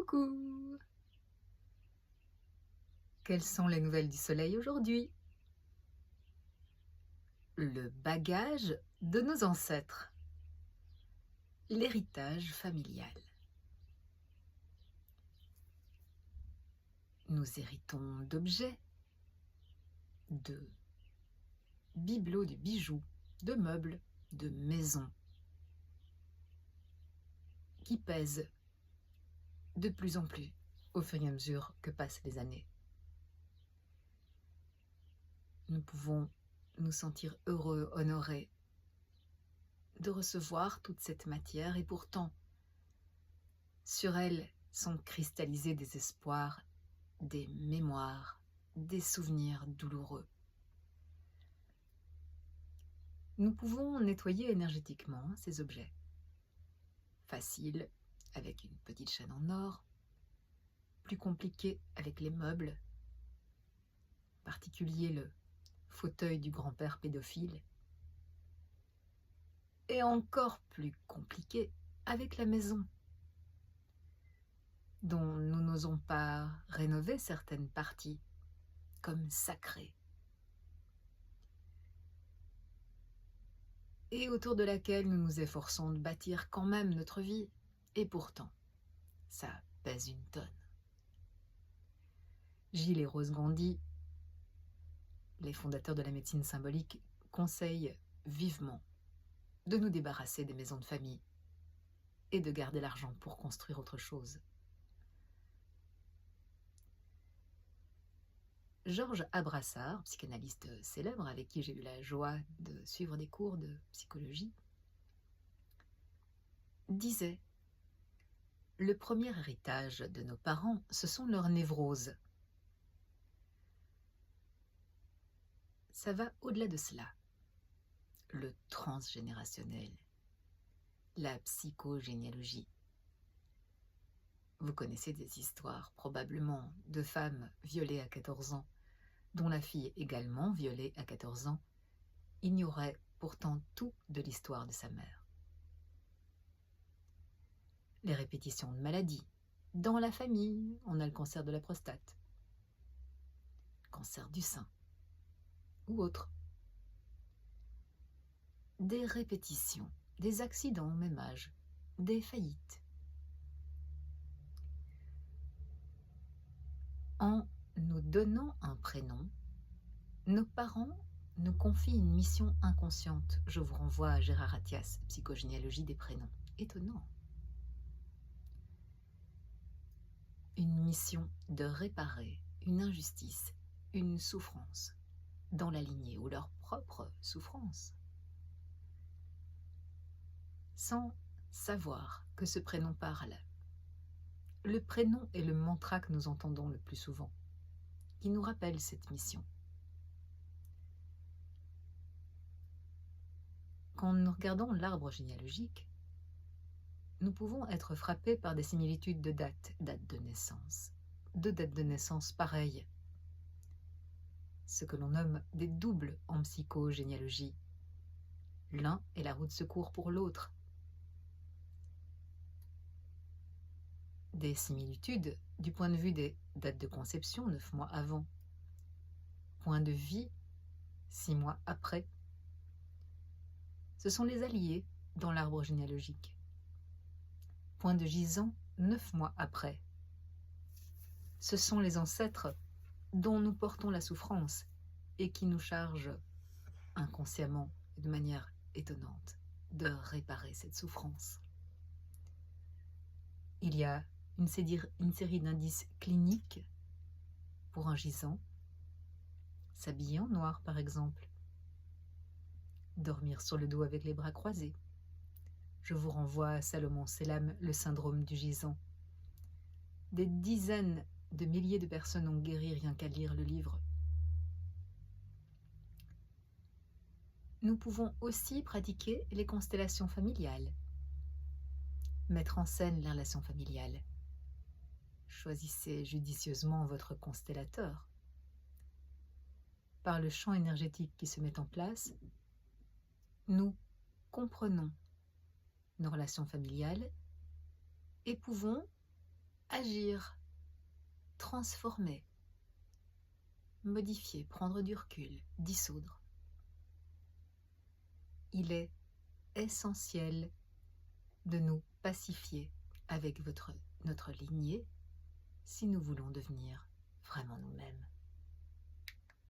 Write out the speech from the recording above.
Coucou! Quelles sont les nouvelles du soleil aujourd'hui? Le bagage de nos ancêtres, l'héritage familial. Nous héritons d'objets, de bibelots, de bijoux, de meubles, de maisons qui pèsent de plus en plus au fur et à mesure que passent les années. Nous pouvons nous sentir heureux, honorés de recevoir toute cette matière et pourtant, sur elle sont cristallisés des espoirs, des mémoires, des souvenirs douloureux. Nous pouvons nettoyer énergétiquement ces objets. Facile avec une petite chaîne en or, plus compliqué avec les meubles, en particulier le fauteuil du grand-père pédophile, et encore plus compliqué avec la maison, dont nous n'osons pas rénover certaines parties comme sacrées, et autour de laquelle nous nous efforçons de bâtir quand même notre vie, et pourtant, ça pèse une tonne. Gilles et Rose Gandhi, les fondateurs de la médecine symbolique, conseillent vivement de nous débarrasser des maisons de famille et de garder l'argent pour construire autre chose. Georges Abrassard, psychanalyste célèbre avec qui j'ai eu la joie de suivre des cours de psychologie, disait « Le premier héritage de nos parents, ce sont leurs névroses. » Ça va au-delà de cela. Le transgénérationnel, la psychogénéalogie. Vous connaissez des histoires probablement de femmes violées à 14 ans, dont la fille également violée à 14 ans, ignorait pourtant tout de l'histoire de sa mère. Les répétitions de maladies. Dans la famille, on a le cancer de la prostate, cancer du sein ou autre. Des répétitions, des accidents au même âge, des faillites. En nous donnant un prénom, nos parents nous confient une mission inconsciente. Je vous renvoie à Gérard Attias, Psychogénéalogie des prénoms. Étonnant. Une mission de réparer une injustice, une souffrance, dans la lignée ou leur propre souffrance, sans savoir que ce prénom parle. Le prénom est le mantra que nous entendons le plus souvent, qui nous rappelle cette mission. Quand nous regardons l'arbre généalogique, nous pouvons être frappés par des similitudes de dates de naissance, deux dates de naissance pareilles, ce que l'on nomme des doubles en psychogénéalogie. L'un est la roue de secours pour l'autre. Des similitudes du point de vue des dates de conception 9 mois avant, point de vie 6 mois après. Ce sont les alliés dans l'arbre généalogique. Point de gisant 9 mois après. Ce sont les ancêtres dont nous portons la souffrance et qui nous chargent inconsciemment, de manière étonnante, de réparer cette souffrance. Il y a une série d'indices cliniques pour un gisant. S'habiller en noir, par exemple. Dormir sur le dos avec les bras croisés. Je vous renvoie à Salomon Selam, le syndrome du gisant. Des dizaines de milliers de personnes ont guéri rien qu'à lire le livre. Nous pouvons aussi pratiquer les constellations familiales. Mettre en scène les relations familiales. Choisissez judicieusement votre constellateur. Par le champ énergétique qui se met en place, nous comprenons nos relations familiales et pouvons agir, transformer, modifier, prendre du recul, dissoudre. Il est essentiel de nous pacifier avec notre lignée si nous voulons devenir vraiment nous-mêmes.